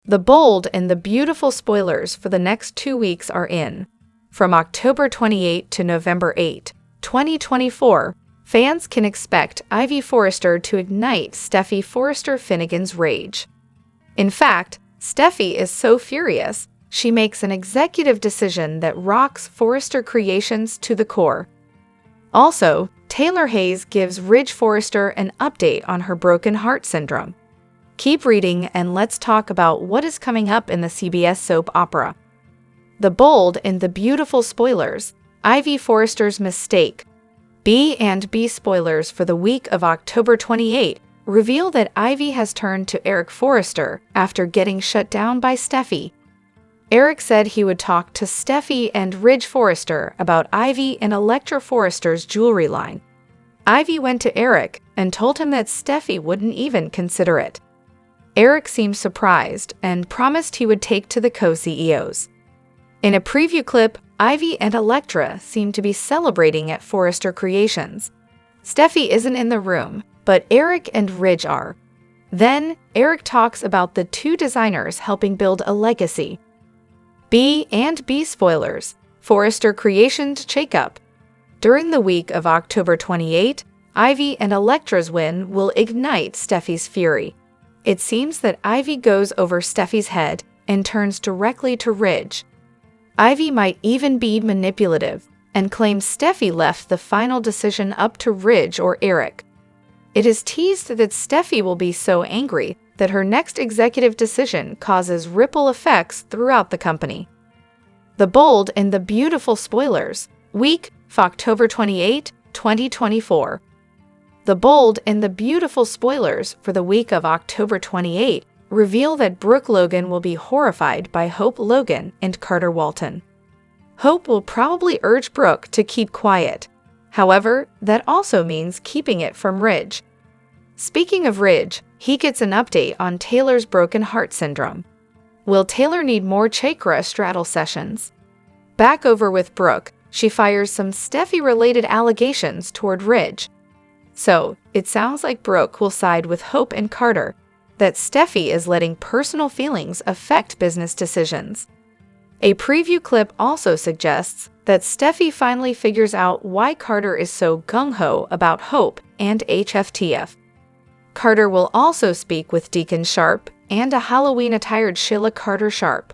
The bold and the beautiful spoilers for the next 2 weeks are in. From October 28 to November 8, 2024, fans can expect Ivy Forrester to ignite Steffi Forrester Finnegan's rage. In fact, Steffi is so furious, she makes an executive decision that rocks Forrester Creations to the core. Also, Taylor Hayes gives Ridge Forrester an update on her broken heart syndrome. Keep reading and let's talk about what is coming up in the CBS soap opera. The bold and the beautiful spoilers, Ivy Forrester's mistake. B&B spoilers for the week of October 28 reveal that Ivy has turned to Eric Forrester after getting shut down by Steffi. Eric said he would talk to Steffi and Ridge Forrester about Ivy and Electra Forrester's jewelry line. Ivy went to Eric and told him that Steffi wouldn't even consider it. Eric seemed surprised and promised he would take to the co-CEOs. In a preview clip, Ivy and Electra seem to be celebrating at Forrester Creations. Steffi isn't in the room, but Eric and Ridge are. Then, Eric talks about the two designers helping build a legacy. B&B spoilers, Forrester Creations shakeup. During the week of October 28, Ivy and Electra's win will ignite Steffi's fury. It seems that Ivy goes over Steffi's head and turns directly to Ridge. Ivy might even be manipulative and claims Steffi left the final decision up to Ridge or Eric. It is teased that Steffi will be so angry that her next executive decision causes ripple effects throughout the company. The bold and the beautiful spoilers, week of October 28, 2024. The bold and the beautiful spoilers for the week of October 28 reveal that Brooke Logan will be horrified by Hope Logan and Carter Walton. Hope will probably urge Brooke to keep quiet. However, that also means keeping it from Ridge. Speaking of Ridge, he gets an update on Taylor's broken heart syndrome. Will Taylor need more chakra straddle sessions? Back over with Brooke, she fires some Steffi-related allegations toward Ridge. So, it sounds like Brooke will side with Hope and Carter, that Steffi is letting personal feelings affect business decisions. A preview clip also suggests that Steffi finally figures out why Carter is so gung-ho about Hope and HFTF. Carter will also speak with Deacon Sharp and a Halloween-attired Sheila Carter Sharp.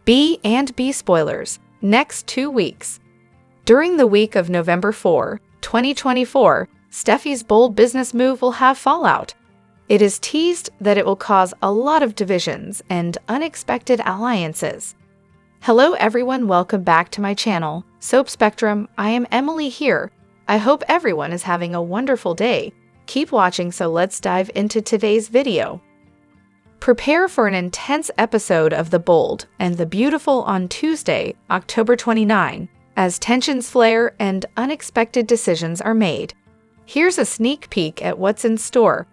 B&B spoilers, next 2 weeks. During the week of November 4, 2024, Steffi's bold business move will have fallout. It is teased that it will cause a lot of divisions and unexpected alliances. Hello everyone, welcome back to my channel, Soap Spectrum. I am Emily here. I hope everyone is having a wonderful day. Keep watching, so let's dive into today's video. Prepare for an intense episode of The Bold and the Beautiful on Tuesday, October 29, as tensions flare and unexpected decisions are made. Here's a sneak peek at what's in store.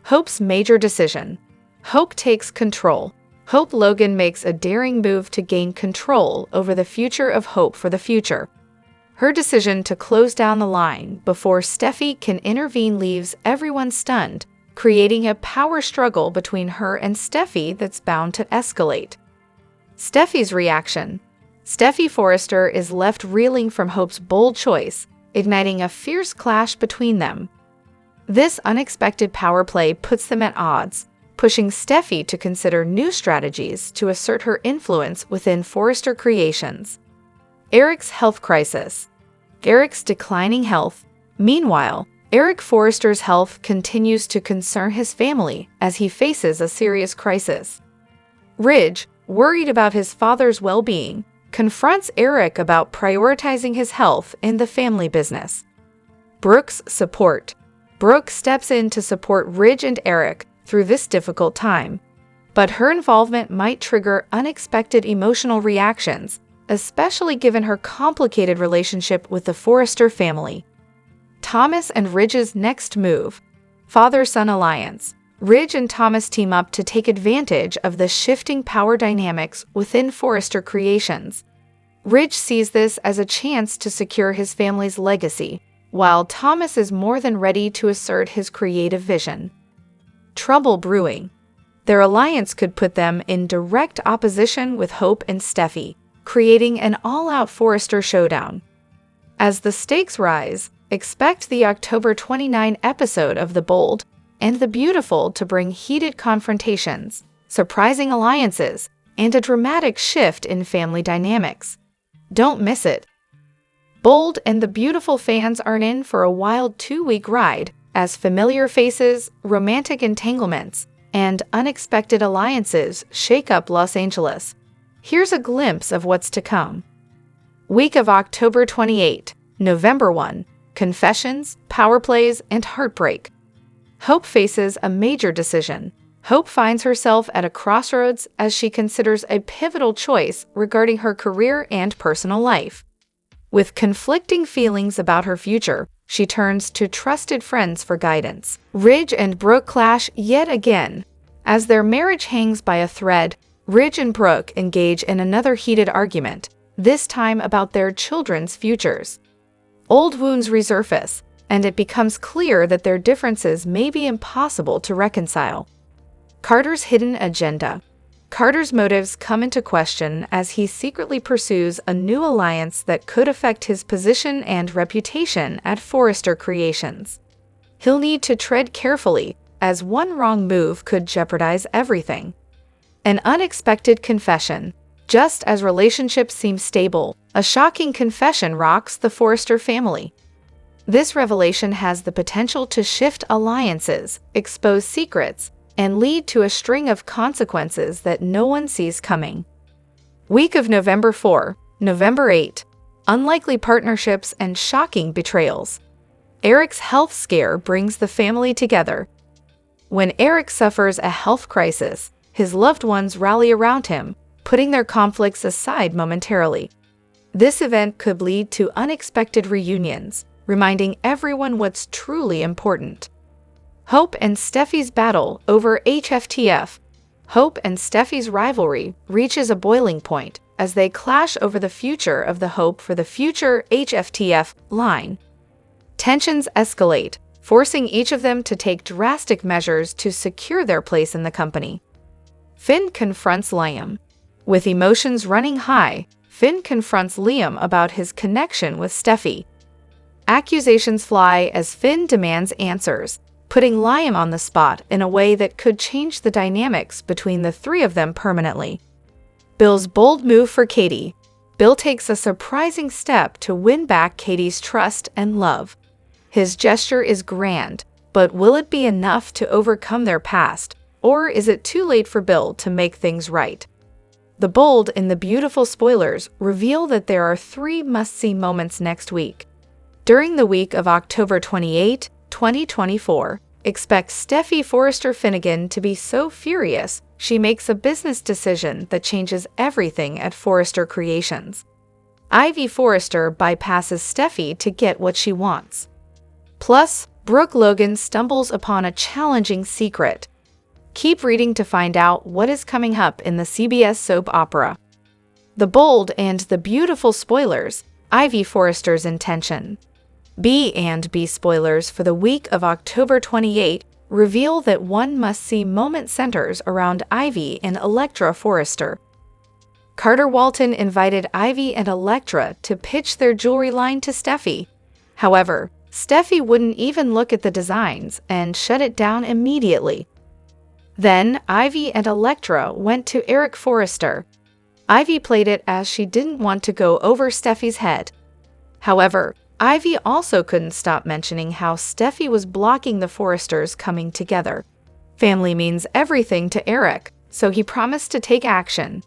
Hope's major decision. Hope takes control. Hope Logan makes a daring move to gain control over the future of Hope for the future. Her decision to close down the line before Steffi can intervene leaves everyone stunned, creating a power struggle between her and Steffi that's bound to escalate. Steffi's reaction. Steffi Forrester is left reeling from Hope's bold choice, igniting a fierce clash between them. This unexpected power play puts them at odds, pushing Steffi to consider new strategies to assert her influence within Forrester Creations. Eric's health crisis. Eric's declining health. Meanwhile, Eric Forrester's health continues to concern his family as he faces a serious crisis. Ridge, worried about his father's well-being, confronts Eric about prioritizing his health in the family business. Brooke's support. Brooke steps in to support Ridge and Eric through this difficult time, but her involvement might trigger unexpected emotional reactions, especially given her complicated relationship with the Forrester family. Thomas and Ridge's next move. Father-son alliance. Ridge and Thomas team up to take advantage of the shifting power dynamics within Forrester Creations. Ridge sees this as a chance to secure his family's legacy, while Thomas is more than ready to assert his creative vision. Trouble brewing. Their alliance could put them in direct opposition with Hope and Steffi, creating an all-out Forrester showdown. As the stakes rise, expect the October 29 episode of The Bold and the Beautiful to bring heated confrontations, surprising alliances, and a dramatic shift in family dynamics. Don't miss it. Bold and the Beautiful fans are in for a wild 2-week ride as familiar faces, romantic entanglements, and unexpected alliances shake up Los Angeles. Here's a glimpse of what's to come. Week of October 28, November 1, confessions, power plays, and heartbreak. Hope faces a major decision. Hope finds herself at a crossroads as she considers a pivotal choice regarding her career and personal life. With conflicting feelings about her future, she turns to trusted friends for guidance. Ridge and Brooke clash yet again. As their marriage hangs by a thread, Ridge and Brooke engage in another heated argument, this time about their children's futures. Old wounds resurface, and it becomes clear that their differences may be impossible to reconcile. Carter's hidden agenda. Carter's motives come into question as he secretly pursues a new alliance that could affect his position and reputation at Forrester Creations. He'll need to tread carefully, as one wrong move could jeopardize everything. An unexpected confession. Just as relationships seem stable, a shocking confession rocks the Forrester family. This revelation has the potential to shift alliances, expose secrets, and lead to a string of consequences that no one sees coming. Week of November 4, November 8. Unlikely partnerships and shocking betrayals. Eric's health scare brings the family together. When Eric suffers a health crisis, his loved ones rally around him, putting their conflicts aside momentarily. This event could lead to unexpected reunions, reminding everyone what's truly important. Hope and Steffi's battle over HFTF. Hope and Steffi's rivalry reaches a boiling point as they clash over the future of the Hope for the Future HFTF line. Tensions escalate, forcing each of them to take drastic measures to secure their place in the company. Finn confronts Liam. With emotions running high, Finn confronts Liam about his connection with Steffi. Accusations fly as Finn demands answers, putting Liam on the spot in a way that could change the dynamics between the three of them permanently. Bill's bold move for Katie. Bill takes a surprising step to win back Katie's trust and love. His gesture is grand, but will it be enough to overcome their past, or is it too late for Bill to make things right? The Bold and the Beautiful spoilers reveal that there are 3 must-see moments next week. During the week of October 28, 2024, expect Steffi Forrester Finnegan to be so furious she makes a business decision that changes everything at Forrester Creations. Ivy Forrester bypasses Steffi to get what she wants. Plus, Brooke Logan stumbles upon a challenging secret. Keep reading to find out what is coming up in the CBS soap opera. The Bold and the Beautiful spoilers, Ivy Forrester's intention. B&B spoilers for the week of October 28 reveal that one must-see moment centers around Ivy and Elektra Forrester. Carter Walton invited Ivy and Elektra to pitch their jewelry line to Steffi. However, Steffi wouldn't even look at the designs and shut it down immediately. Then, Ivy and Elektra went to Eric Forrester. Ivy played it as she didn't want to go over Steffi's head. However, Ivy also couldn't stop mentioning how Steffi was blocking the Forresters coming together. Family means everything to Eric, so he promised to take action.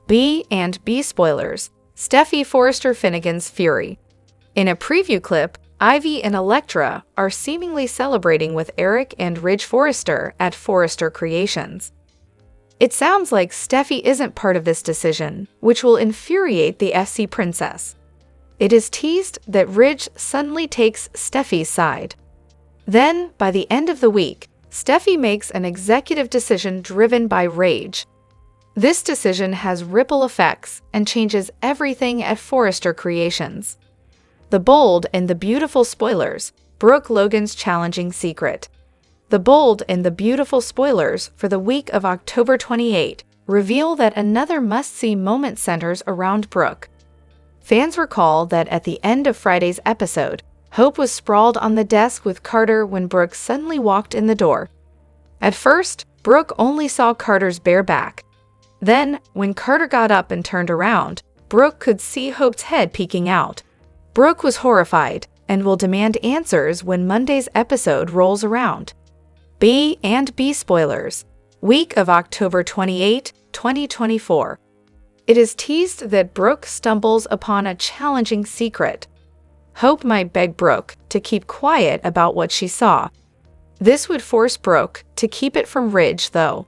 B&B spoilers, Steffi Forrester Finnegan's fury. In a preview clip, Ivy and Elektra are seemingly celebrating with Eric and Ridge Forrester at Forrester Creations. It sounds like Steffi isn't part of this decision, which will infuriate the FC princess. It is teased that Ridge suddenly takes Steffi's side. Then, by the end of the week, Steffi makes an executive decision driven by rage. This decision has ripple effects and changes everything at Forrester Creations. The Bold and the Beautiful spoilers, Brooke Logan's challenging secret. The bold and the beautiful spoilers for the week of October 28 reveal that another must-see moment centers around Brooke. Fans recall that at the end of Friday's episode, Hope was sprawled on the desk with Carter when Brooke suddenly walked in the door. At first, Brooke only saw Carter's bare back. Then, when Carter got up and turned around, Brooke could see Hope's head peeking out. Brooke was horrified and will demand answers when Monday's episode rolls around. B&B spoilers. Week of October 28, 2024. It is teased that Brooke stumbles upon a challenging secret. Hope might beg Brooke to keep quiet about what she saw. This would force Brooke to keep it from Ridge, though.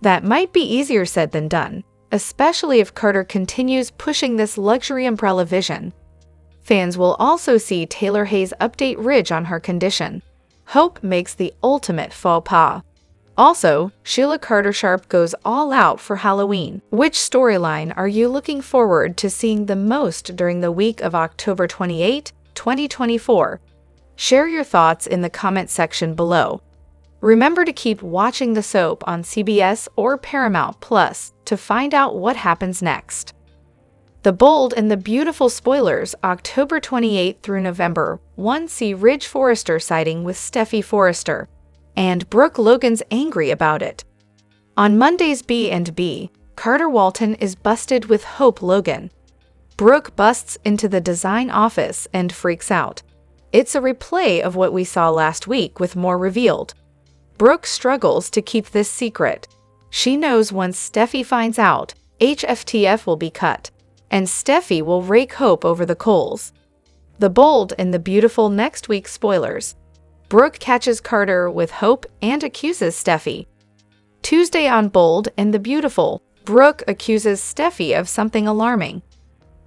That might be easier said than done, especially if Carter continues pushing this luxury umbrella vision. Fans will also see Taylor Hayes update Ridge on her condition. Hope makes the ultimate faux pas. Also, Sheila Carter-Sharp goes all out for Halloween. Which storyline are you looking forward to seeing the most during the week of October 28, 2024? Share your thoughts in the comment section below. Remember to keep watching the soap on CBS or Paramount Plus to find out what happens next. The Bold and the Beautiful spoilers, October 28 through November 1, see Ridge Forrester sighting with Steffy Forrester, and Brooke Logan's angry about it. On Monday's B&B, Carter Walton is busted with Hope Logan. Brooke busts into the design office and freaks out. It's a replay of what we saw last week with more revealed. Brooke struggles to keep this secret. She knows once Steffy finds out, HFTF will be cut, and Steffy will rake Hope over the coals. The Bold and the Beautiful next week spoilers. Brooke catches Carter with Hope and accuses Steffy. Tuesday on Bold and the Beautiful, Brooke accuses Steffy of something alarming.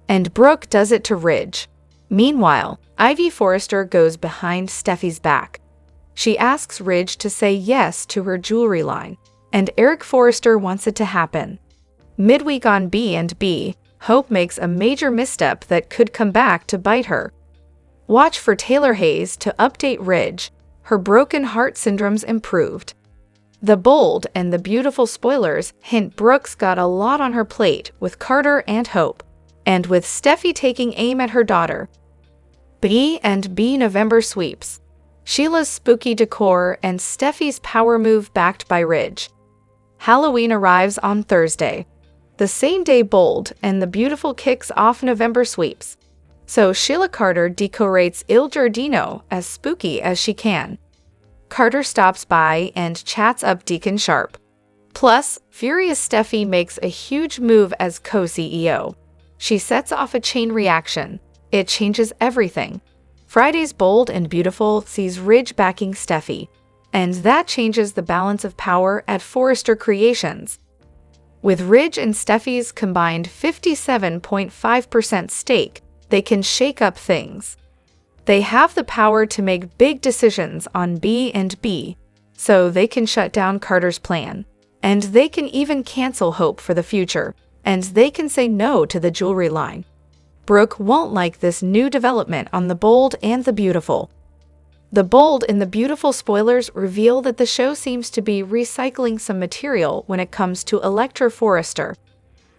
And Brooke does it to Ridge. Meanwhile, Ivy Forrester goes behind Steffy's back. She asks Ridge to say yes to her jewelry line, and Eric Forrester wants it to happen. Midweek on B&B, Hope makes a major misstep that could come back to bite her. Watch for Taylor Hayes to update Ridge. Her broken heart syndrome's improved. The Bold and the Beautiful spoilers hint Brooke's got a lot on her plate with Carter and Hope, and with Steffy taking aim at her daughter. B&B November sweeps. Sheila's spooky decor and Steffy's power move backed by Ridge. Halloween arrives on Thursday. The same day Bold and the Beautiful kicks off November sweeps. So Sheila Carter decorates Il Giardino as spooky as she can. Carter stops by and chats up Deacon Sharp. Plus, furious Steffy makes a huge move as co-CEO. She sets off a chain reaction. It changes everything. Friday's Bold and Beautiful sees Ridge backing Steffy, and that changes the balance of power at Forrester Creations. With Ridge and Steffy's combined 57.5% stake, they can shake up things. They have the power to make big decisions on B&B, so they can shut down Carter's plan, and they can even cancel Hope for the future, and they can say no to the jewelry line. Brooke won't like this new development on The Bold and the Beautiful. The Bold and the Beautiful spoilers reveal that the show seems to be recycling some material when it comes to Elektra Forrester.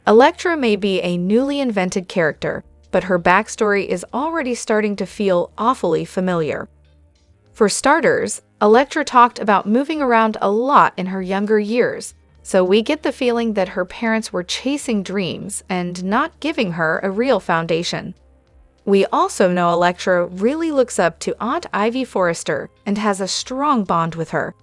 Elektra may be a newly invented character, but her backstory is already starting to feel awfully familiar. For starters, Elektra talked about moving around a lot in her younger years, so we get the feeling that her parents were chasing dreams and not giving her a real foundation. We also know Elektra really looks up to Aunt Ivy Forrester and has a strong bond with her.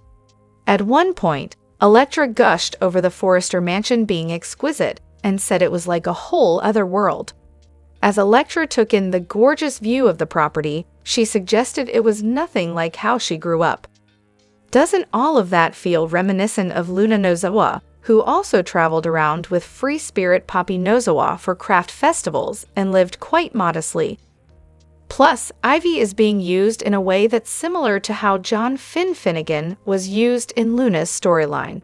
At one point, Elektra gushed over the Forrester mansion being exquisite and said it was like a whole other world. As Elektra took in the gorgeous view of the property, she suggested it was nothing like how she grew up. Doesn't all of that feel reminiscent of Luna Nozawa, who also traveled around with free spirit Poppy Nozawa for craft festivals and lived quite modestly? Plus, Ivy is being used in a way that's similar to how John Finnegan was used in Luna's storyline.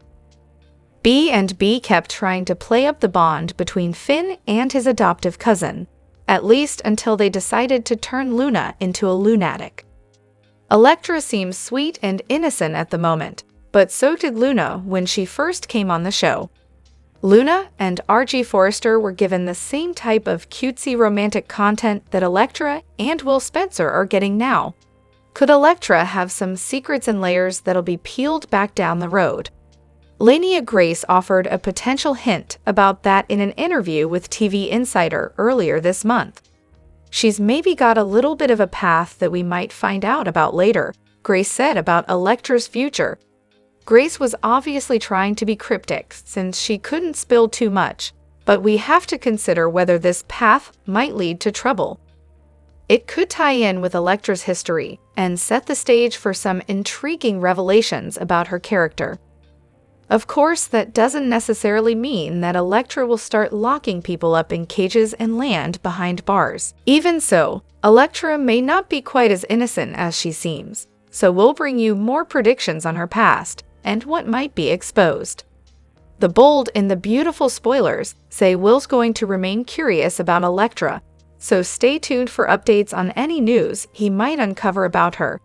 B&B kept trying to play up the bond between Finn and his adoptive cousin, at least until they decided to turn Luna into a lunatic. Electra seems sweet and innocent at the moment, but so did Luna when she first came on the show. Luna and RG Forrester were given the same type of cutesy romantic content that Electra and Will Spencer are getting now. Could Electra have some secrets and layers that'll be peeled back down the road? Lania Grace offered a potential hint about that in an interview with TV Insider earlier this month. She's maybe got a little bit of a path that we might find out about later, Grace said about Electra's future. Grace was obviously trying to be cryptic since she couldn't spill too much, but we have to consider whether this path might lead to trouble. It could tie in with Electra's history and set the stage for some intriguing revelations about her character. Of course, that doesn't necessarily mean that Electra will start locking people up in cages and land behind bars. Even so, Electra may not be quite as innocent as she seems, so we'll bring you more predictions on her past and what might be exposed. The Bold and the Beautiful spoilers say Will's going to remain curious about Electra, so stay tuned for updates on any news he might uncover about her.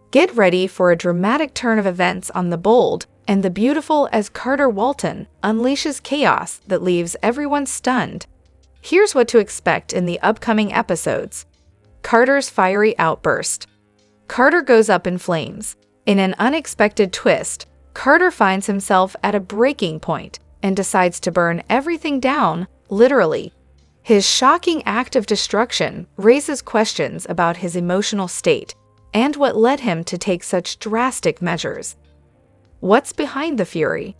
Get ready for a dramatic turn of events on The Bold and the Beautiful as Carter Walton unleashes chaos that leaves everyone stunned. Here's what to expect in the upcoming episodes. Carter's fiery outburst. Carter goes up in flames. In an unexpected twist, Carter finds himself at a breaking point and decides to burn everything down, literally. His shocking act of destruction raises questions about his emotional state and what led him to take such drastic measures. What's behind the fury?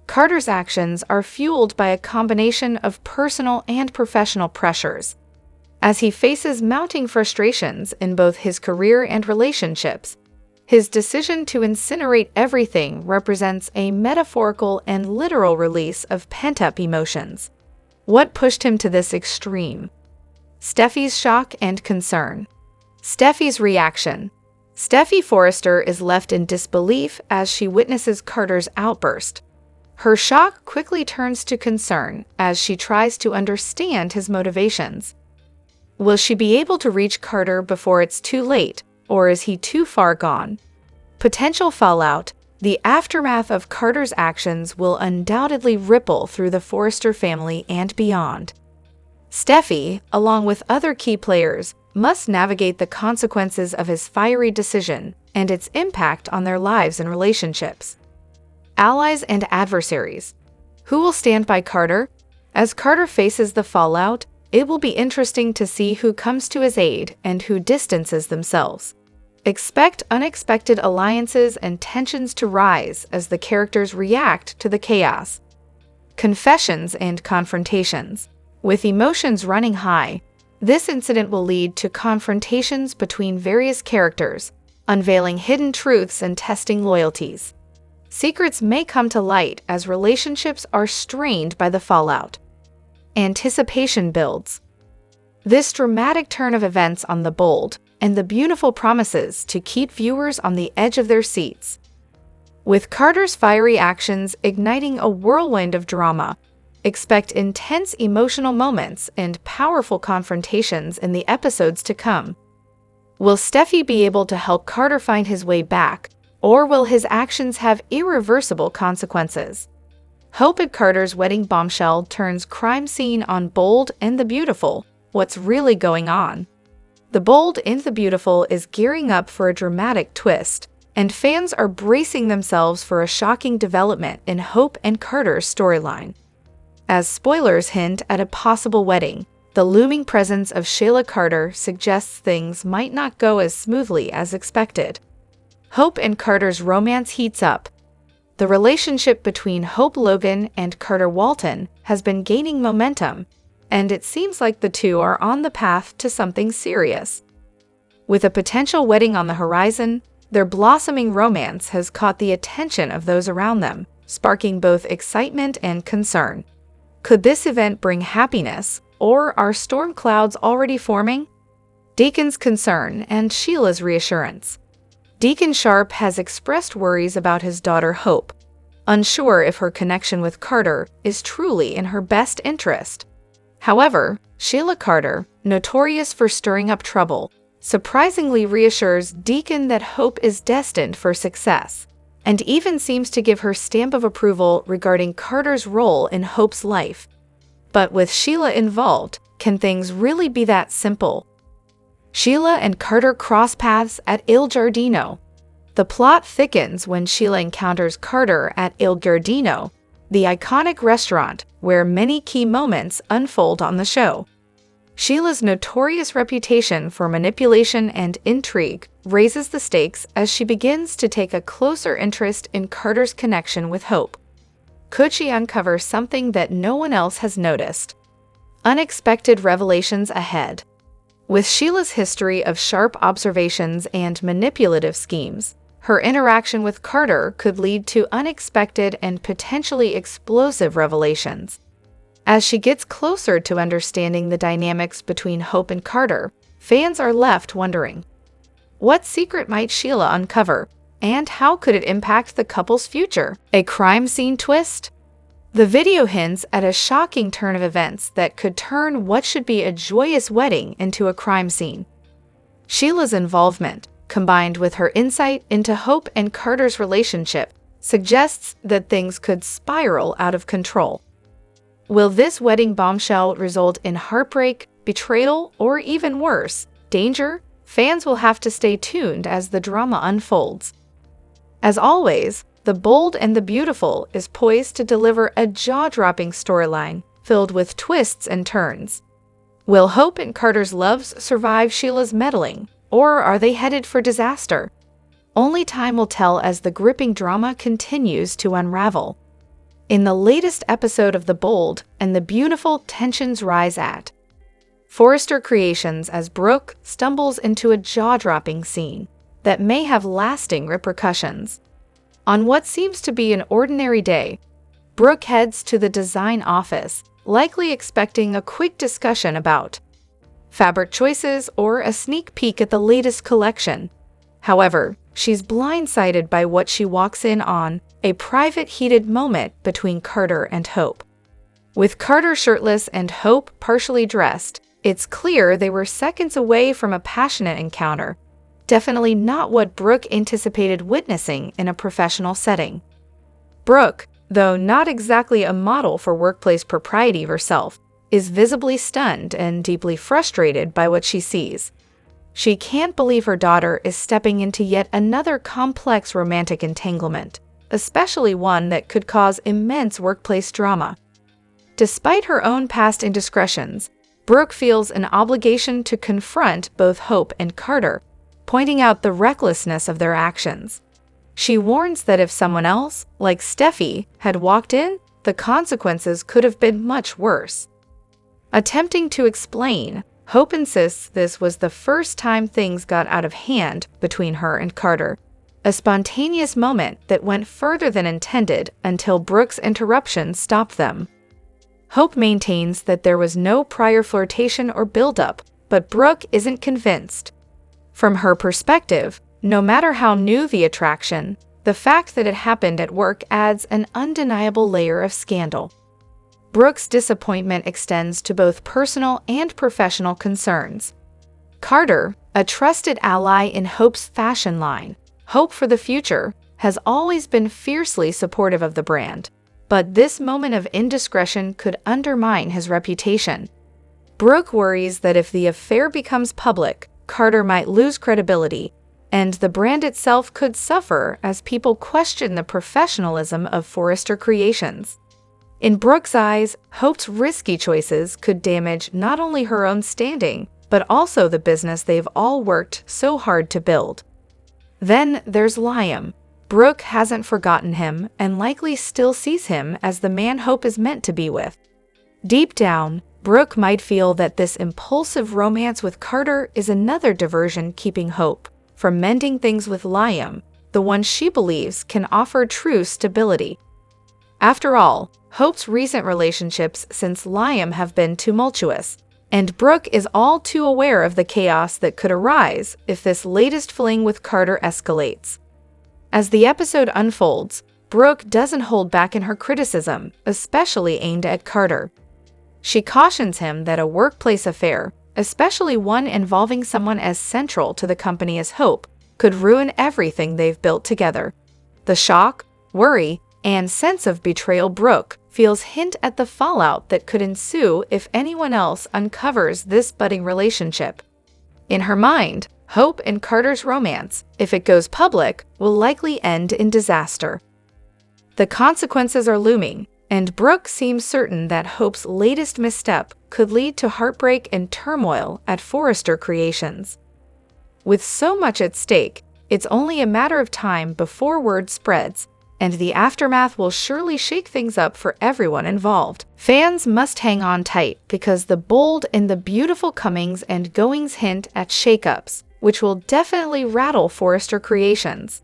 Carter's actions are fueled by a combination of personal and professional pressures. As he faces mounting frustrations in both his career and relationships, his decision to incinerate everything represents a metaphorical and literal release of pent-up emotions. What pushed him to this extreme? Steffi's shock and concern. Steffi's reaction. Steffi Forrester is left in disbelief as she witnesses Carter's outburst. Her shock quickly turns to concern as she tries to understand his motivations. Will she be able to reach Carter before it's too late, or is he too far gone? Potential fallout. The aftermath of Carter's actions will undoubtedly ripple through the Forrester family and beyond. Steffi, along with other key players, must navigate the consequences of his fiery decision and its impact on their lives and relationships. Allies and adversaries. Who will stand by Carter? As Carter faces the fallout, it will be interesting to see who comes to his aid and who distances themselves. Expect unexpected alliances and tensions to rise as the characters react to the chaos. Confessions and confrontations. With emotions running high, this incident will lead to confrontations between various characters, unveiling hidden truths and testing loyalties. Secrets may come to light as relationships are strained by the fallout. Anticipation builds. This dramatic turn of events on The Bold and the Beautiful promises to keep viewers on the edge of their seats. With Carter's fiery actions igniting a whirlwind of drama, expect intense emotional moments and powerful confrontations in the episodes to come. Will Steffi be able to help Carter find his way back, or will his actions have irreversible consequences? Hope at Carter's wedding bombshell turns crime scene on Bold and the Beautiful. What's really going on? The Bold and the Beautiful is gearing up for a dramatic twist, and fans are bracing themselves for a shocking development in Hope and Carter's storyline. As spoilers hint at a possible wedding, the looming presence of Shayla Carter suggests things might not go as smoothly as expected. Hope and Carter's romance heats up. The relationship between Hope Logan and Carter Walton has been gaining momentum, and it seems like the two are on the path to something serious. With a potential wedding on the horizon, their blossoming romance has caught the attention of those around them, sparking both excitement and concern. Could this event bring happiness, or are storm clouds already forming? Deacon's concern and Sheila's reassurance. Deacon Sharp has expressed worries about his daughter Hope, unsure if her connection with Carter is truly in her best interest. However, Shayla Carter, notorious for stirring up trouble, surprisingly reassures Deacon that Hope is destined for success, and even seems to give her stamp of approval regarding Carter's role in Hope's life. But with Sheila involved, can things really be that simple? Sheila and Carter cross paths at Il Giardino. The plot thickens when Sheila encounters Carter at Il Giardino, the iconic restaurant where many key moments unfold on the show. Sheila's notorious reputation for manipulation and intrigue raises the stakes as she begins to take a closer interest in Carter's connection with Hope. Could she uncover something that no one else has noticed? Unexpected revelations ahead. With Sheila's history of sharp observations and manipulative schemes, her interaction with Carter could lead to unexpected and potentially explosive revelations. As she gets closer to understanding the dynamics between Hope and Carter, fans are left wondering, what secret might Sheila uncover, and how could it impact the couple's future? A crime scene twist? The video hints at a shocking turn of events that could turn what should be a joyous wedding into a crime scene. Sheila's involvement, combined with her insight into Hope and Carter's relationship, suggests that things could spiral out of control. Will this wedding bombshell result in heartbreak, betrayal, or even worse, danger? Fans will have to stay tuned as the drama unfolds. As always, The Bold and the Beautiful is poised to deliver a jaw-dropping storyline filled with twists and turns. Will Hope and Carter's loves survive Sheila's meddling, or are they headed for disaster? Only time will tell as the gripping drama continues to unravel. In the latest episode of The Bold and the Beautiful, tensions rise at Forrester Creations as Brooke stumbles into a jaw-dropping scene that may have lasting repercussions. On what seems to be an ordinary day, Brooke heads to the design office, likely expecting a quick discussion about fabric choices or a sneak peek at the latest collection. However, she's blindsided by what she walks in on, a private heated moment between Carter and Hope. With Carter shirtless and Hope partially dressed, it's clear they were seconds away from a passionate encounter. Definitely not what Brooke anticipated witnessing in a professional setting. Brooke, though not exactly a model for workplace propriety herself, is visibly stunned and deeply frustrated by what she sees. She can't believe her daughter is stepping into yet another complex romantic entanglement, especially one that could cause immense workplace drama. Despite her own past indiscretions, Brooke feels an obligation to confront both Hope and Carter, pointing out the recklessness of their actions. She warns that if someone else, like Steffi, had walked in, the consequences could have been much worse. Attempting to explain, Hope insists this was the first time things got out of hand between her and Carter, a spontaneous moment that went further than intended until Brooke's interruption stopped them. Hope maintains that there was no prior flirtation or buildup, but Brooke isn't convinced. From her perspective, no matter how new the attraction, the fact that it happened at work adds an undeniable layer of scandal. Brooke's disappointment extends to both personal and professional concerns. Carter, a trusted ally in Hope's fashion line, Hope for the Future, has always been fiercely supportive of the brand, but this moment of indiscretion could undermine his reputation. Brooke worries that if the affair becomes public, Carter might lose credibility, and the brand itself could suffer as people question the professionalism of Forrester Creations. In Brooke's eyes, Hope's risky choices could damage not only her own standing, but also the business they've all worked so hard to build. Then there's Liam. Brooke hasn't forgotten him and likely still sees him as the man Hope is meant to be with. Deep down, Brooke might feel that this impulsive romance with Carter is another diversion keeping Hope from mending things with Liam, the one she believes can offer true stability. After all, Hope's recent relationships since Liam have been tumultuous, and Brooke is all too aware of the chaos that could arise if this latest fling with Carter escalates. As the episode unfolds, Brooke doesn't hold back in her criticism, especially aimed at Carter. She cautions him that a workplace affair, especially one involving someone as central to the company as Hope, could ruin everything they've built together. The shock, worry, and sense of betrayal Brooke feels hint at the fallout that could ensue if anyone else uncovers this budding relationship. In her mind, Hope and Carter's romance, if it goes public, will likely end in disaster. The consequences are looming, and Brooke seems certain that Hope's latest misstep could lead to heartbreak and turmoil at Forrester Creations. With so much at stake, it's only a matter of time before word spreads, and the aftermath will surely shake things up for everyone involved. Fans must hang on tight because the bold and the beautiful comings and goings hint at shakeups, which will definitely rattle Forrester Creations.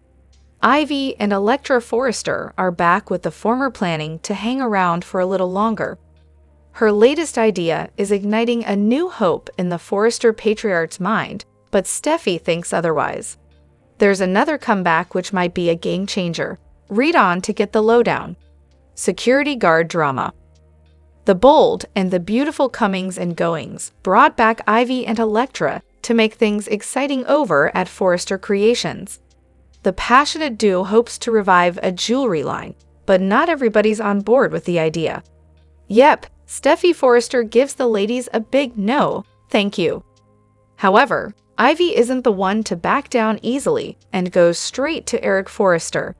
Ivy and Electra Forrester are back with the former planning to hang around for a little longer. Her latest idea is igniting a new hope in the Forrester patriarch's mind, but Steffi thinks otherwise. There's another comeback which might be a game changer. Read on to get the lowdown. Security guard drama. The bold and the beautiful comings and goings brought back Ivy and Electra to make things exciting over at Forrester Creations. The passionate duo hopes to revive a jewelry line, but not everybody's on board with the idea. Yep, Steffi Forrester gives the ladies a big no, thank you. However, Ivy isn't the one to back down easily and goes straight to Eric Forrester.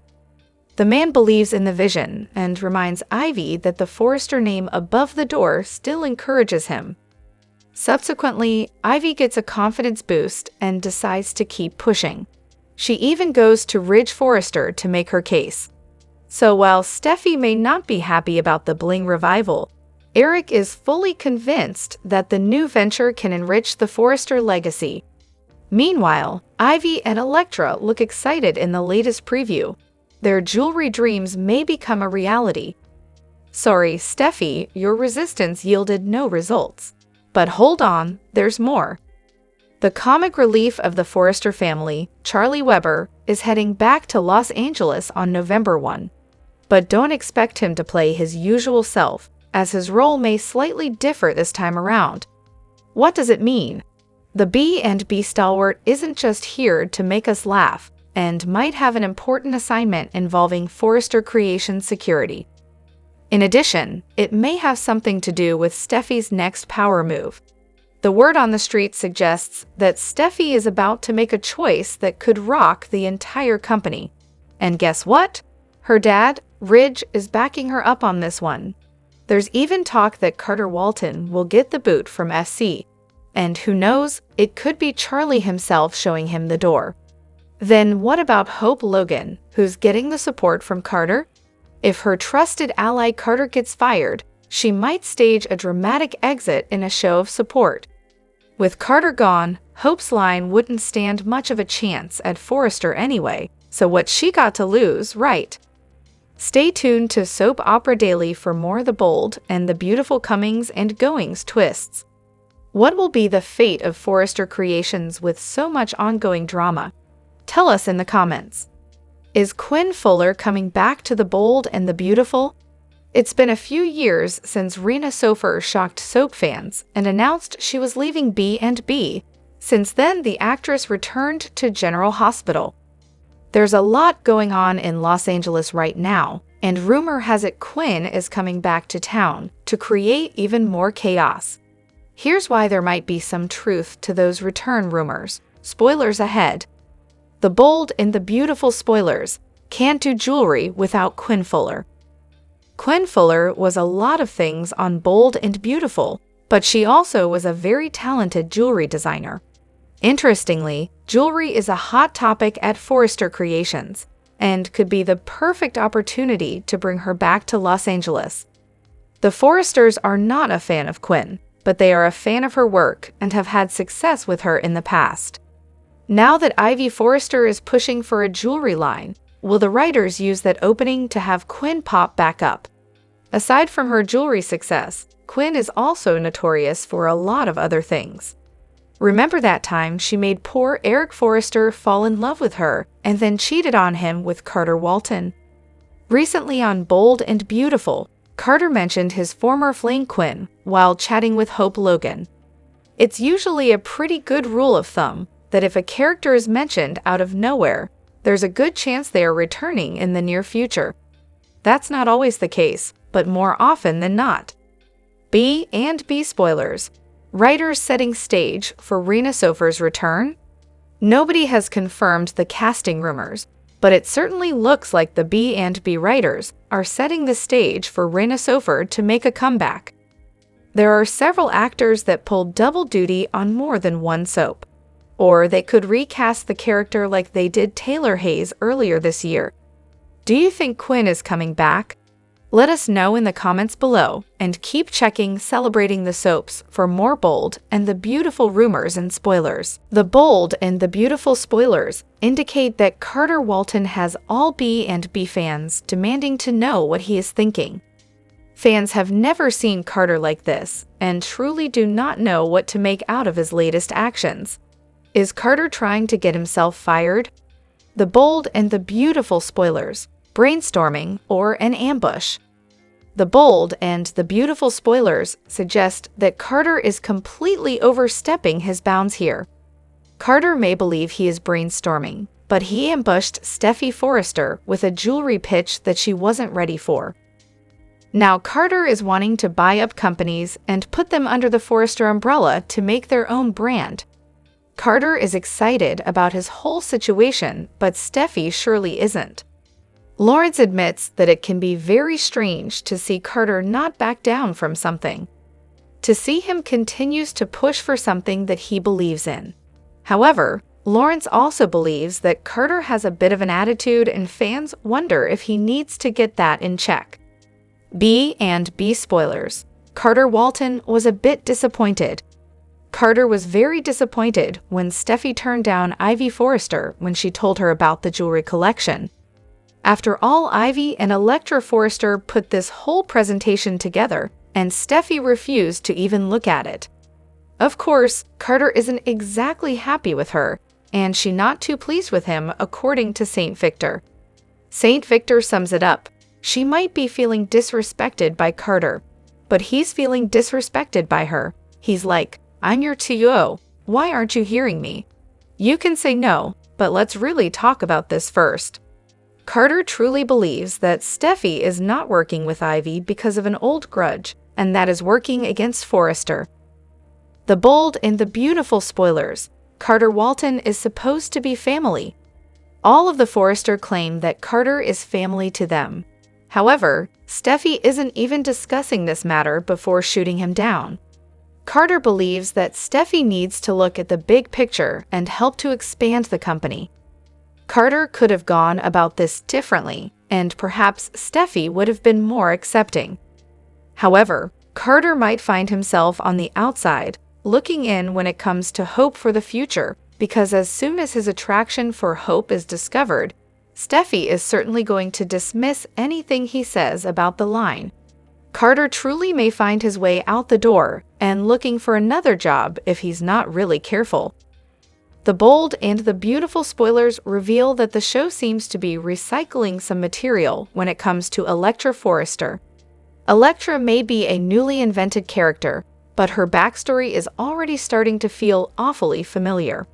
The man believes in the vision and reminds Ivy that the Forrester name above the door still encourages him. Subsequently, Ivy gets a confidence boost and decides to keep pushing. She even goes to Ridge Forrester to make her case. So while Steffi may not be happy about the bling revival, Eric is fully convinced that the new venture can enrich the Forrester legacy. Meanwhile, Ivy and Electra look excited in the latest preview. Their jewelry dreams may become a reality. Sorry, Steffi, your resistance yielded no results. But hold on, there's more. The comic relief of the Forrester family, Charlie Weber, is heading back to Los Angeles on November 1. But don't expect him to play his usual self, as his role may slightly differ this time around. What does it mean? The B&B stalwart isn't just here to make us laugh, and might have an important assignment involving Forrester Creations security. In addition, it may have something to do with Steffi's next power move. The word on the street suggests that Steffi is about to make a choice that could rock the entire company. And guess what? Her dad, Ridge, is backing her up on this one. There's even talk that Carter Walton will get the boot from SC. And who knows, it could be Charlie himself showing him the door. Then what about Hope Logan, who's getting the support from Carter? If her trusted ally Carter gets fired, she might stage a dramatic exit in a show of support. With Carter gone, Hope's line wouldn't stand much of a chance at Forrester anyway, so what's she got to lose, right? Stay tuned to Soap Opera Daily for more the bold and the beautiful comings and goings twists. What will be the fate of Forrester Creations with so much ongoing drama? Tell us in the comments. Is Quinn Fuller coming back to the bold and the beautiful? It's been a few years since Rena Sofer shocked soap fans and announced she was leaving B&B. Since then, the actress returned to General Hospital. There's a lot going on in Los Angeles right now, and rumor has it Quinn is coming back to town to create even more chaos. Here's why there might be some truth to those return rumors. Spoilers ahead. The bold and the beautiful spoilers. Can't do jewelry without Quinn Fuller. Quinn Fuller was a lot of things on Bold and Beautiful, but she also was a very talented jewelry designer. Interestingly, jewelry is a hot topic at Forrester Creations, and could be the perfect opportunity to bring her back to Los Angeles. The Forresters are not a fan of Quinn, but they are a fan of her work and have had success with her in the past. Now that Ivy Forrester is pushing for a jewelry line, will the writers use that opening to have Quinn pop back up? Aside from her jewelry success, Quinn is also notorious for a lot of other things. Remember that time she made poor Eric Forrester fall in love with her and then cheated on him with Carter Walton? Recently on Bold and Beautiful, Carter mentioned his former flame Quinn while chatting with Hope Logan. It's usually a pretty good rule of thumb that if a character is mentioned out of nowhere, there's a good chance they are returning in the near future. That's not always the case, but more often than not. B and B spoilers. Writers setting stage for Rena Sofer's return? Nobody has confirmed the casting rumors, but it certainly looks like the B and B writers are setting the stage for Rena Sofer to make a comeback. There are several actors that pulled double duty on more than one soap. Or they could recast the character like they did Taylor Hayes earlier this year. Do you think Quinn is coming back? Let us know in the comments below, and keep checking Celebrating the Soaps for more bold and the beautiful rumors and spoilers. The bold and the beautiful spoilers indicate that Carter Walton has all B and B fans demanding to know what he is thinking. Fans have never seen Carter like this and truly do not know what to make out of his latest actions. Is Carter trying to get himself fired? The bold and the beautiful spoilers, brainstorming or an ambush. The bold and the beautiful spoilers suggest that Carter is completely overstepping his bounds here. Carter may believe he is brainstorming, but he ambushed Steffi Forrester with a jewelry pitch that she wasn't ready for. Now Carter is wanting to buy up companies and put them under the Forrester umbrella to make their own brand. Carter is excited about his whole situation, but Steffi surely isn't. Lawrence admits that it can be very strange to see Carter not back down from something. To see him continues to push for something that he believes in. However, Lawrence also believes that Carter has a bit of an attitude and fans wonder if he needs to get that in check. B and B spoilers. Carter Walton was a bit disappointed. Carter was very disappointed when Steffi turned down Ivy Forrester when she told her about the jewelry collection. After all, Ivy and Electra Forrester put this whole presentation together, and Steffi refused to even look at it. Of course, Carter isn't exactly happy with her, and she's not too pleased with him, according to St. Victor. St. Victor sums it up. She might be feeling disrespected by Carter, but he's feeling disrespected by her. He's like, "I'm your TO. Why aren't you hearing me? You can say no, but let's really talk about this first." Carter truly believes that Steffi is not working with Ivy because of an old grudge, and that is working against Forrester. The bold and the beautiful spoilers. Carter Walton is supposed to be family. All of the Forrester claim that Carter is family to them. However, Steffi isn't even discussing this matter before shooting him down. Carter believes that Steffi needs to look at the big picture and help to expand the company. Carter could have gone about this differently, and perhaps Steffi would have been more accepting. However, Carter might find himself on the outside, looking in when it comes to hope for the future, because as soon as his attraction for hope is discovered, Steffi is certainly going to dismiss anything he says about the line. Carter truly may find his way out the door and looking for another job if he's not really careful. The bold and the beautiful spoilers reveal that the show seems to be recycling some material when it comes to Electra Forrester. Electra may be a newly invented character, but her backstory is already starting to feel awfully familiar.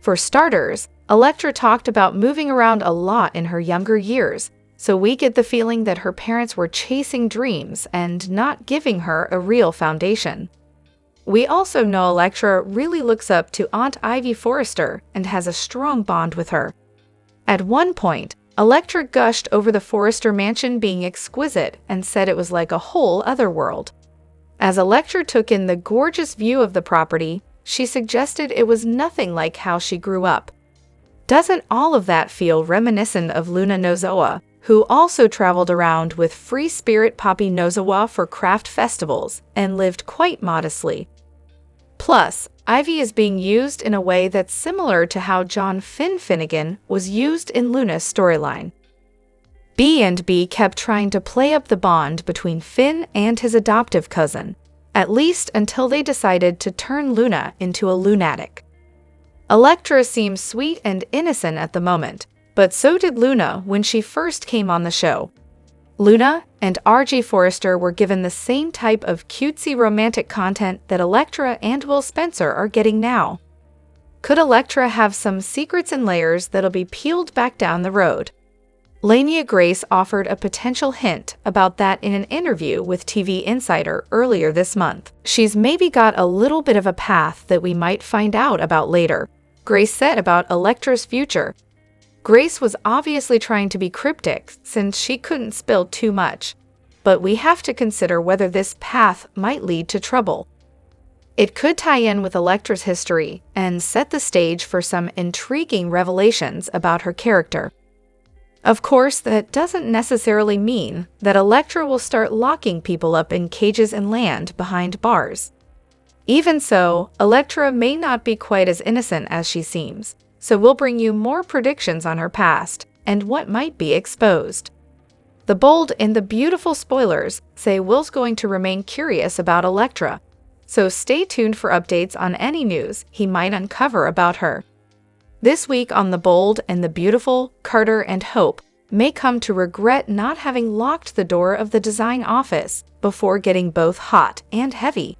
For starters, Electra talked about moving around a lot in her younger years, so we get the feeling that her parents were chasing dreams and not giving her a real foundation. We also know Electra really looks up to Aunt Ivy Forrester and has a strong bond with her. At one point, Electra gushed over the Forrester mansion being exquisite and said it was like a whole other world. As Electra took in the gorgeous view of the property, she suggested it was nothing like how she grew up. Doesn't all of that feel reminiscent of Luna Nozowa, who also traveled around with Free Spirit Poppy Nozawa for craft festivals and lived quite modestly? Plus, Ivy is being used in a way that's similar to how John Finnegan was used in Luna's storyline. B and B kept trying to play up the bond between Finn and his adoptive cousin, at least until they decided to turn Luna into a lunatic. Electra seems sweet and innocent at the moment, but so did Luna when she first came on the show. Luna and RJ Forrester were given the same type of cutesy romantic content that Elektra and Will Spencer are getting now. Could Elektra have some secrets and layers that'll be peeled back down the road? Lania Grace offered a potential hint about that in an interview with TV Insider earlier this month. She's maybe got a little bit of a path that we might find out about later, Grace said about Elektra's future. Grace was obviously trying to be cryptic since she couldn't spill too much, but we have to consider whether this path might lead to trouble. It could tie in with Elektra's history and set the stage for some intriguing revelations about her character. Of course, that doesn't necessarily mean that Elektra will start locking people up in cages and land behind bars. Even so, Elektra may not be quite as innocent as she seems, so we'll bring you more predictions on her past and what might be exposed. The bold and the beautiful spoilers say Will's going to remain curious about Elektra, so stay tuned for updates on any news he might uncover about her. This week on The Bold and the Beautiful, Carter and Hope may come to regret not having locked the door of the design office before getting both hot and heavy.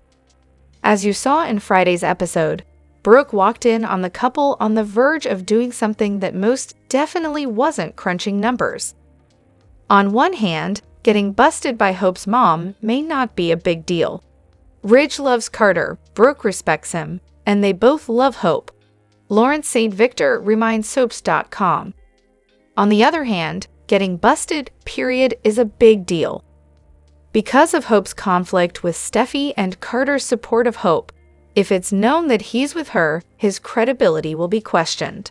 As you saw in Friday's episode, Brooke walked in on the couple on the verge of doing something that most definitely wasn't crunching numbers. On one hand, getting busted by Hope's mom may not be a big deal. Ridge loves Carter, Brooke respects him, and they both love Hope. Lawrence St. Victor reminds Soaps.com. On the other hand, getting busted, period, is a big deal. Because of Hope's conflict with Steffi and Carter's support of Hope, if it's known that he's with her, his credibility will be questioned.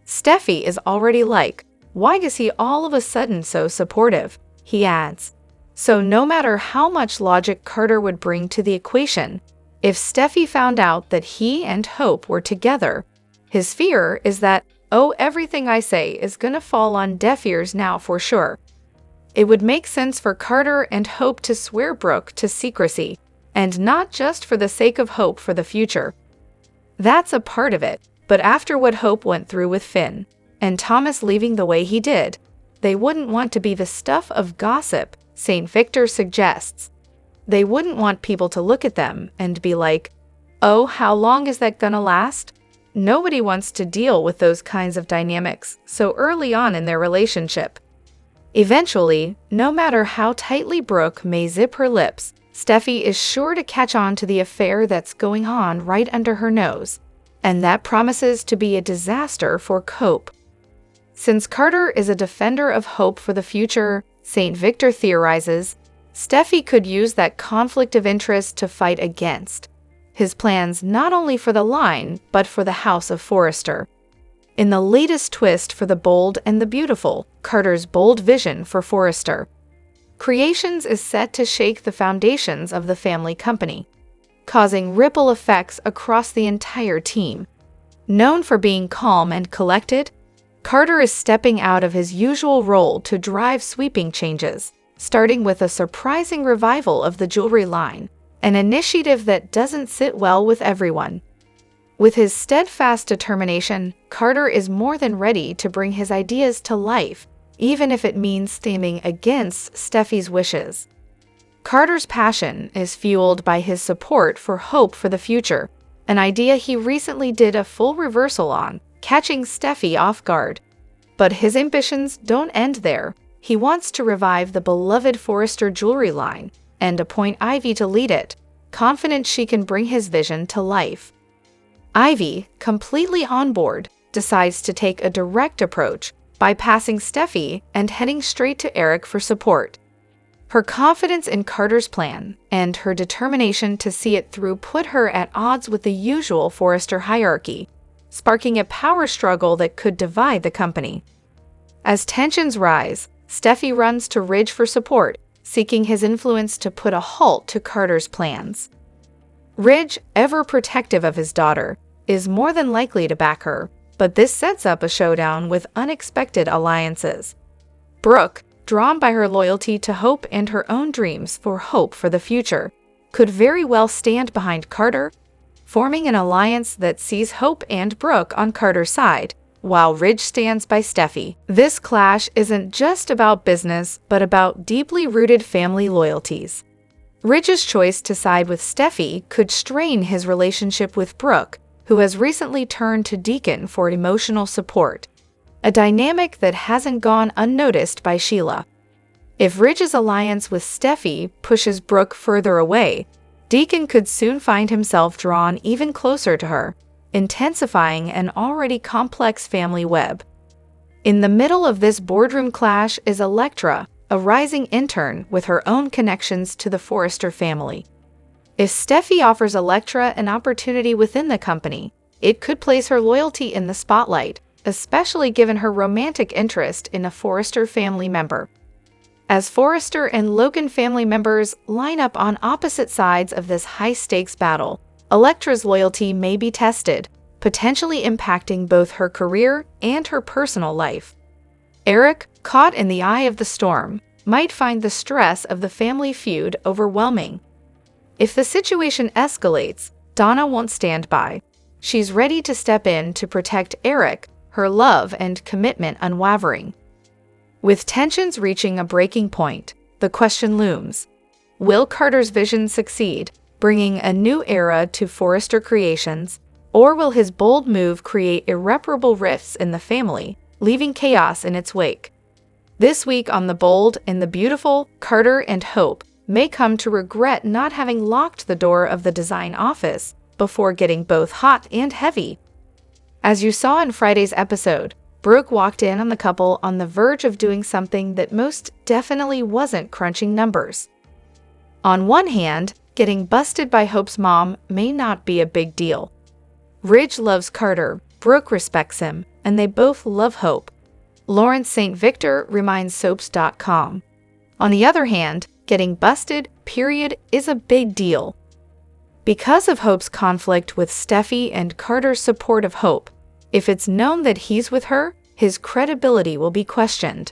Steffi is already like, why is he all of a sudden so supportive? He adds. So no matter how much logic Carter would bring to the equation, if Steffi found out that he and Hope were together, his fear is that, oh, everything I say is gonna fall on deaf ears now for sure. It would make sense for Carter and Hope to swear Brooke to secrecy, and not just for the sake of hope for the future. That's a part of it, but after what Hope went through with Finn, and Thomas leaving the way he did, they wouldn't want to be the stuff of gossip, St. Victor suggests. They wouldn't want people to look at them and be like, oh, how long is that gonna last? Nobody wants to deal with those kinds of dynamics so early on in their relationship. Eventually, no matter how tightly Brooke may zip her lips, Steffi is sure to catch on to the affair that's going on right under her nose, and that promises to be a disaster for Hope. Since Carter is a defender of hope for the future, St. Victor theorizes, Steffi could use that conflict of interest to fight against his plans not only for the line, but for the House of Forrester. In the latest twist for The Bold and the Beautiful, Carter's bold vision for Forrester Creations is set to shake the foundations of the family company, causing ripple effects across the entire team. Known for being calm and collected, Carter is stepping out of his usual role to drive sweeping changes, starting with a surprising revival of the jewelry line, an initiative that doesn't sit well with everyone. With his steadfast determination, Carter is more than ready to bring his ideas to life, even if it means standing against Steffi's wishes. Carter's passion is fueled by his support for hope for the future, an idea he recently did a full reversal on, catching Steffi off guard. But his ambitions don't end there. He wants to revive the beloved Forrester jewelry line and appoint Ivy to lead it, confident she can bring his vision to life. Ivy, completely on board, decides to take a direct approach, bypassing Steffi and heading straight to Eric for support. Her confidence in Carter's plan and her determination to see it through put her at odds with the usual Forrester hierarchy, sparking a power struggle that could divide the company. As tensions rise, Steffi runs to Ridge for support, seeking his influence to put a halt to Carter's plans. Ridge, ever protective of his daughter, is more than likely to back her, but this sets up a showdown with unexpected alliances. Brooke, drawn by her loyalty to Hope and her own dreams for hope for the future, could very well stand behind Carter, forming an alliance that sees Hope and Brooke on Carter's side, while Ridge stands by Steffi. This clash isn't just about business, but about deeply rooted family loyalties. Ridge's choice to side with Steffi could strain his relationship with Brooke, who has recently turned to Deacon for emotional support, a dynamic that hasn't gone unnoticed by Sheila. If Ridge's alliance with Steffi pushes Brooke further away, Deacon could soon find himself drawn even closer to her, intensifying an already complex family web. In the middle of this boardroom clash is Electra, a rising intern with her own connections to the Forrester family. If Steffi offers Electra an opportunity within the company, it could place her loyalty in the spotlight, especially given her romantic interest in a Forrester family member. As Forrester and Logan family members line up on opposite sides of this high-stakes battle, Electra's loyalty may be tested, potentially impacting both her career and her personal life. Eric, caught in the eye of the storm, might find the stress of the family feud overwhelming. If the situation escalates, Donna won't stand by. She's ready to step in to protect Eric, her love and commitment unwavering. With tensions reaching a breaking point, the question looms: will Carter's vision succeed, bringing a new era to Forrester Creations, or will his bold move create irreparable rifts in the family, leaving chaos in its wake? This week on The Bold and the Beautiful, Carter and Hope may come to regret not having locked the door of the design office before getting both hot and heavy. As you saw in Friday's episode, Brooke walked in on the couple on the verge of doing something that most definitely wasn't crunching numbers. On one hand, getting busted by Hope's mom may not be a big deal. Ridge loves Carter, Brooke respects him, and they both love Hope. Lawrence St. Victor reminds Soaps.com. On the other hand, getting busted, period, is a big deal. Because of Hope's conflict with Steffi and Carter's support of Hope, if it's known that he's with her, his credibility will be questioned.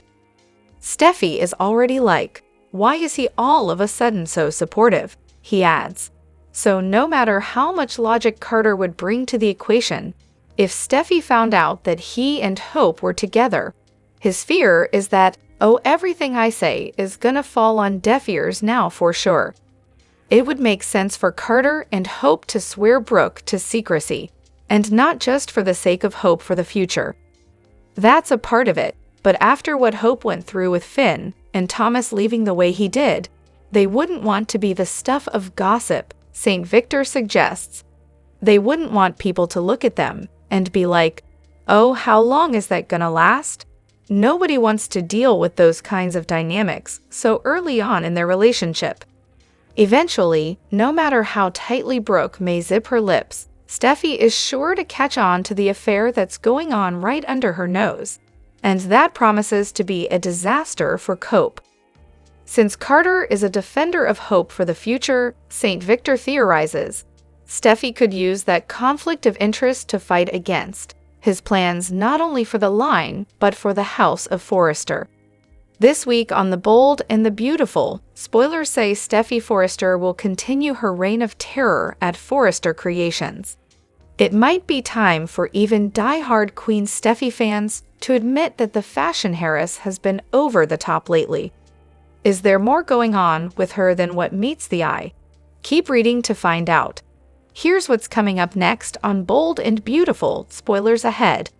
Steffi is already like, "Why is he all of a sudden so supportive?" he adds. So no matter how much logic Carter would bring to the equation, if Steffi found out that he and Hope were together, his fear is that, "Oh, everything I say is gonna fall on deaf ears now for sure." It would make sense for Carter and Hope to swear Brooke to secrecy, and not just for the sake of hope for the future. That's a part of it, but after what Hope went through with Finn and Thomas leaving the way he did, they wouldn't want to be the stuff of gossip, St. Victor suggests. They wouldn't want people to look at them and be like, "Oh, how long is that gonna last?" Nobody wants to deal with those kinds of dynamics so early on in their relationship. Eventually, no matter how tightly Brooke may zip her lips, Steffi is sure to catch on to the affair that's going on right under her nose, and that promises to be a disaster for Hope. Since Carter is a defender of hope for the future, St. Victor theorizes, Steffi could use that conflict of interest to fight against his plans not only for the line, but for the House of Forrester. This week on The Bold and the Beautiful, spoilers say Steffi Forrester will continue her reign of terror at Forrester Creations. It might be time for even die-hard Queen Steffi fans to admit that the fashion heiress has been over the top lately. Is there more going on with her than what meets the eye? Keep reading to find out. Here's what's coming up next on Bold and Beautiful, spoilers ahead.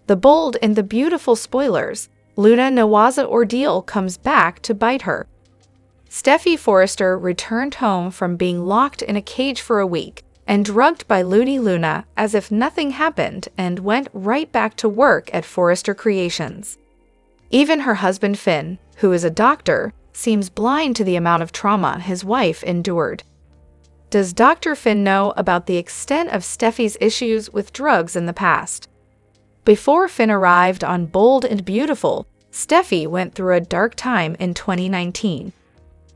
The Bold and the Beautiful spoilers. Luna Nawaza ordeal comes back to bite her. Steffi Forrester returned home from being locked in a cage for a week and drugged by Looney Luna as if nothing happened and went right back to work at Forrester Creations. Even her husband Finn, who is a doctor, seems blind to the amount of trauma his wife endured. Does Dr. Finn know about the extent of Steffi's issues with drugs in the past? Before Finn arrived on Bold and Beautiful, Steffi went through a dark time in 2019.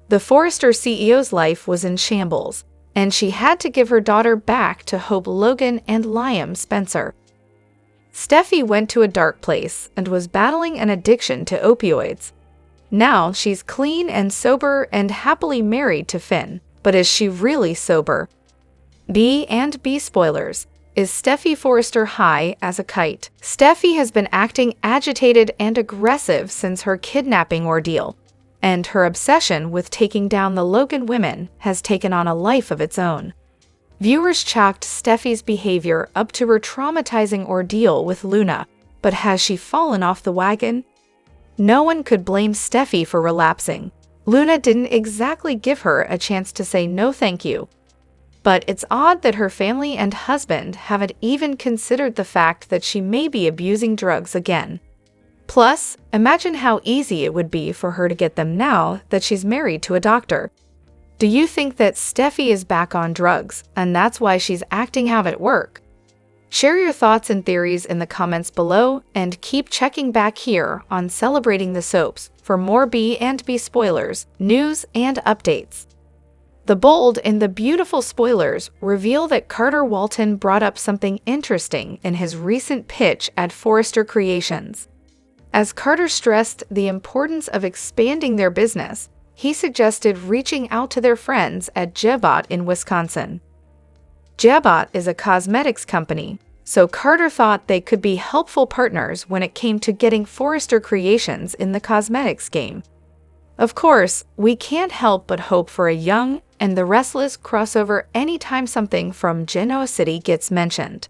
The Forrester CEO's life was in shambles, and she had to give her daughter back to Hope Logan and Liam Spencer. Steffi went to a dark place and was battling an addiction to opioids. Now she's clean and sober and happily married to Finn, but is she really sober? B&B spoilers. Is Steffi Forrester high as a kite? Steffi has been acting agitated and aggressive since her kidnapping ordeal, and her obsession with taking down the Logan women has taken on a life of its own. Viewers chalked Steffi's behavior up to her traumatizing ordeal with Luna, but has she fallen off the wagon? No one could blame Steffi for relapsing. Luna didn't exactly give her a chance to say no thank you. But it's odd that her family and husband haven't even considered the fact that she may be abusing drugs again. Plus, imagine how easy it would be for her to get them now that she's married to a doctor. Do you think that Steffi is back on drugs, and that's why she's acting out at work? Share your thoughts and theories in the comments below, and keep checking back here on Celebrating the Soaps for more B&B spoilers, news, and updates. The bold and the beautiful spoilers reveal that Carter Walton brought up something interesting in his recent pitch at Forrester Creations. As Carter stressed the importance of expanding their business, he suggested reaching out to their friends at Jabot in Wisconsin. Jabot is a cosmetics company, so Carter thought they could be helpful partners when it came to getting Forrester Creations in the cosmetics game. Of course, we can't help but hope for a Young and the Restless crossover anytime something from Genoa City gets mentioned.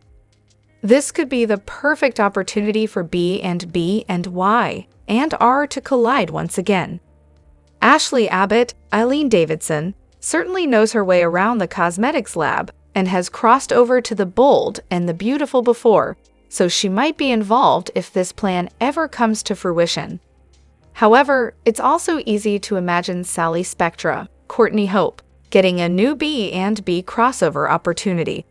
This could be the perfect opportunity for B&B and Y and R to collide once again. Ashley Abbott, Eileen Davidson, certainly knows her way around the cosmetics lab and has crossed over to the bold and the beautiful before, so she might be involved if this plan ever comes to fruition. However, it's also easy to imagine Sally Spectra, Courtney Hope, getting a new B&B crossover opportunity.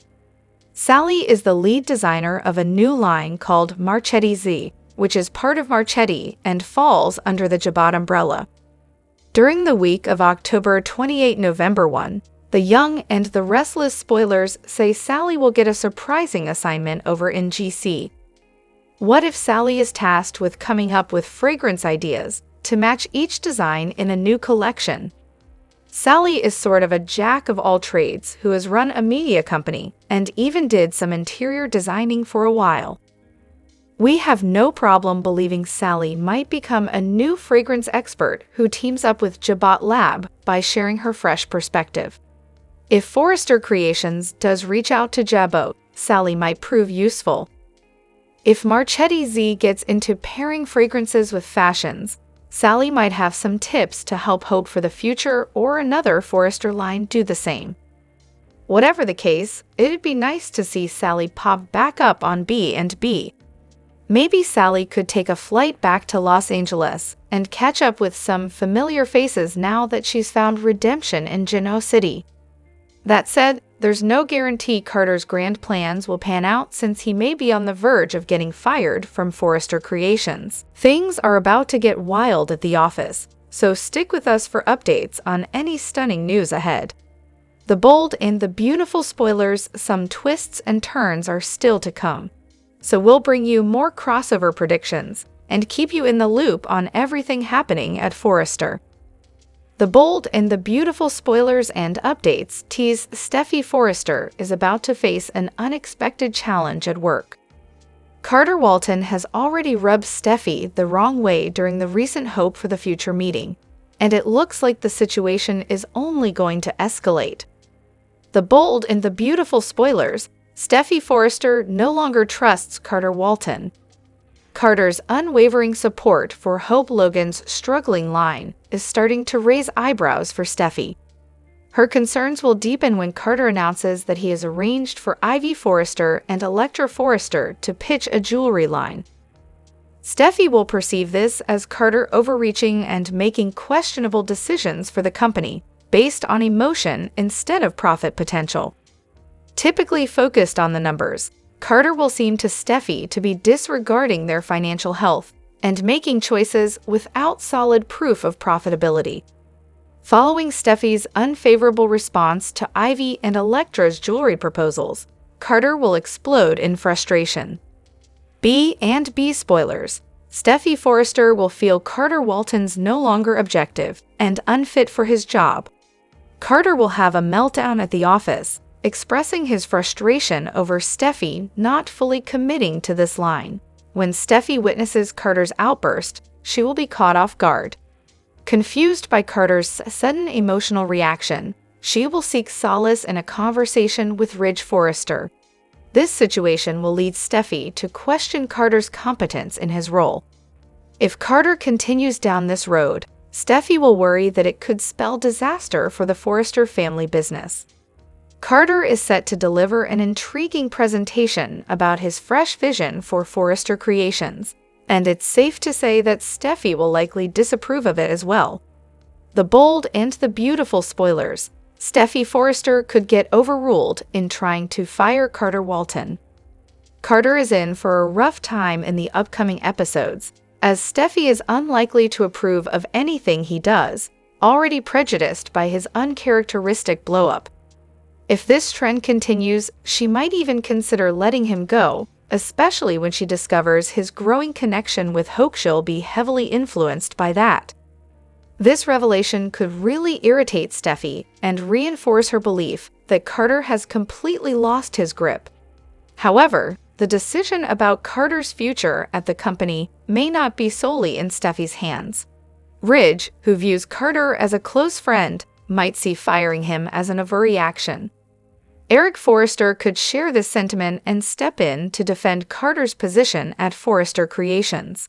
Sally is the lead designer of a new line called Marchetti Z, which is part of Marchetti and falls under the Jabot umbrella. During the week of October 28–November 1, the Young and the Restless spoilers say Sally will get a surprising assignment over in GC. What if Sally is tasked with coming up with fragrance ideas to match each design in a new collection? Sally is sort of a jack of all trades who has run a media company and even did some interior designing for a while. We have no problem believing Sally might become a new fragrance expert who teams up with Jabot Lab by sharing her fresh perspective. If Forrester Creations does reach out to Jabot, Sally might prove useful. If Marchetti Z gets into pairing fragrances with fashions, Sally might have some tips to help Hope for the future or another Forrester line do the same. Whatever the case, it'd be nice to see Sally pop back up on B&B. Maybe Sally could take a flight back to Los Angeles and catch up with some familiar faces now that she's found redemption in Genoa City. That said, there's no guarantee Carter's grand plans will pan out since he may be on the verge of getting fired from Forrester Creations. Things are about to get wild at the office, so stick with us for updates on any stunning news ahead. The bold and the beautiful spoilers, some twists and turns are still to come. So we'll bring you more crossover predictions and keep you in the loop on everything happening at Forrester. The bold and the beautiful spoilers and updates tease Steffi Forrester is about to face an unexpected challenge at work. Carter Walton has already rubbed Steffi the wrong way during the recent Hope for the Future meeting, and it looks like the situation is only going to escalate. The bold and the beautiful spoilers, Steffi Forrester no longer trusts Carter Walton. Carter's unwavering support for Hope Logan's struggling line is starting to raise eyebrows for Steffi. Her concerns will deepen when Carter announces that he has arranged for Ivy Forrester and Electra Forrester to pitch a jewelry line. Steffi will perceive this as Carter overreaching and making questionable decisions for the company based on emotion instead of profit potential. Typically focused on the numbers, Carter will seem to Steffi to be disregarding their financial health and making choices without solid proof of profitability. Following Steffi's unfavorable response to Ivy and Electra's jewelry proposals, Carter will explode in frustration. B&B spoilers. Steffi Forrester will feel Carter Walton's no longer objective and unfit for his job. Carter will have a meltdown at the office, expressing his frustration over Steffi not fully committing to this line. When Steffi witnesses Carter's outburst, she will be caught off guard. Confused by Carter's sudden emotional reaction, she will seek solace in a conversation with Ridge Forrester. This situation will lead Steffi to question Carter's competence in his role. If Carter continues down this road, Steffi will worry that it could spell disaster for the Forrester family business. Carter is set to deliver an intriguing presentation about his fresh vision for Forrester Creations, and it's safe to say that Steffi will likely disapprove of it as well. The bold and the beautiful spoilers. Steffi Forrester could get overruled in trying to fire Carter Walton. Carter is in for a rough time in the upcoming episodes, as Steffi is unlikely to approve of anything he does, already prejudiced by his uncharacteristic blow-up. If this trend continues, she might even consider letting him go, especially when she discovers his growing connection with Hochschild will be heavily influenced by that. This revelation could really irritate Steffi and reinforce her belief that Carter has completely lost his grip. However, the decision about Carter's future at the company may not be solely in Steffi's hands. Ridge, who views Carter as a close friend, might see firing him as an overreaction. Eric Forrester could share this sentiment and step in to defend Carter's position at Forrester Creations.